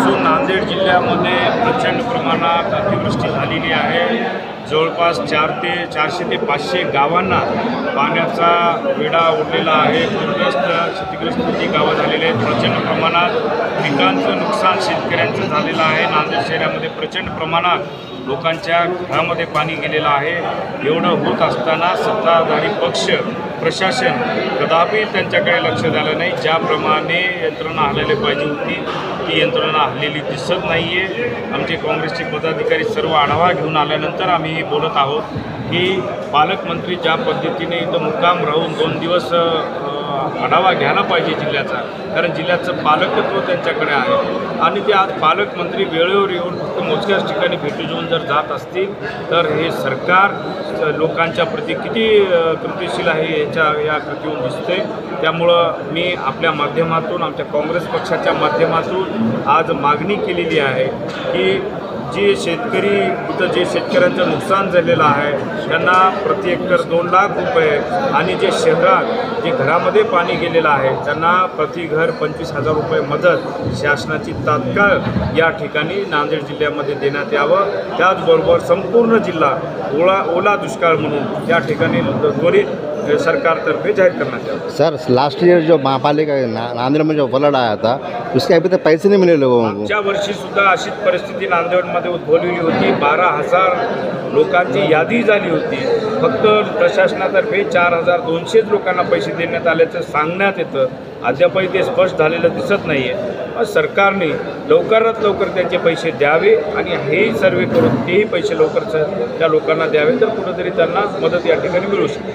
दिवसापासून नांदेड जिल्ह्यामध्ये प्रचंड प्रमाणात अतिवृष्टी झालेली आहे। जवळपास 400 ते 500 गावांना पाण्याचा वेढा उडलेला आहे। पूरग्रस्त क्षतिग्रस्त जी गावं झालेली आहेत। प्रचंड प्रमाणात पिकांचं नुकसान शेतकऱ्यांचं झालेलं आहे। नांदेड शहरामध्ये प्रचंड प्रमाणात लोकांच्या घरामध्ये पाणी गेलेलं आहे। एवढं होत असताना सत्ताधारी पक्ष प्रशासन कदापि त्यांच्याकडे लक्ष द्यायला नाही। ज्याप्रमाणे यंत्रणा हलवली पाहिजे होती ती यंत्रणा हललेली दिसत नाही आहे। आमचे काँग्रेसचे पदाधिकारी सर्व आढावा घेऊन आल्यानंतर आम्ही बोलत आहोत की पालकमंत्री ज्या पद्धतीने इथं मुक्काम राहून 2 दिवस आढावा घ्यायला पाहिजे जिल्ह्याचा, कारण जिल्ह्याचं पालकत्व त्यांच्याकडे आहे आणि ते आज पालकमंत्री वेळेवर येऊन फक्त मोजक्याच ठिकाणी भेटी देऊन जर जात असतील तर हे सरकार लोकांच्या प्रती किती कृतीशील आहे या कृतीवरून दिसते। त्यामुळं मी आपल्या माध्यमातून आमच्या काँग्रेस पक्षाच्या माध्यमातून आज मागणी केलेली आहे की जे शेतकरी इथं जे शेतकऱ्यांचं नुकसान झालेलं आहे त्यांना प्रति एकर 2 लाख रुपये आणि जे शहरात जे घरामध्ये पाणी गेलेलं आहे त्यांना प्रति घर 25,000 रुपये मदत शासनाची तात्काळ या ठिकाणी नांदेड जिल्ह्यामध्ये देण्यात यावं। त्याचबरोबर संपूर्ण जिल्हा ओला दुष्काळ म्हणून या ठिकाणी त्वरित सरकारतर्फे जाहिर करण्यात यावं। सर लास्ट ईयर जो महापालिका नांदेड़ में जो फ्लड आया था उसके अभी तक पैसे नहीं मिले लोगों को। मागच्या वर्षी सुद्धा अशीच परिस्थिती नांदेडमध्ये उद्भवलेली होती। 12,000 लोकांची यादी झाली होती। फक्त प्रशासनातर्फे 4,200 लोकांना पैसे देण्यात आल्याचं सांगण्यात येतं। अद्यापही ते स्पष्ट झालेलं दिसत नाही आहे। सरकारने लवकरात लवकर त्यांचे पैसे द्यावे आणि हेही सर्वे करून तेही पैसे लवकर त्या लोकांना द्यावे तर कुठंतरी त्यांना मदत या ठिकाणी मिळू शकते।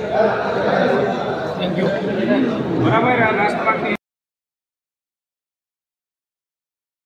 थँक्यू। बरोबर आहे राष्ट्रपती।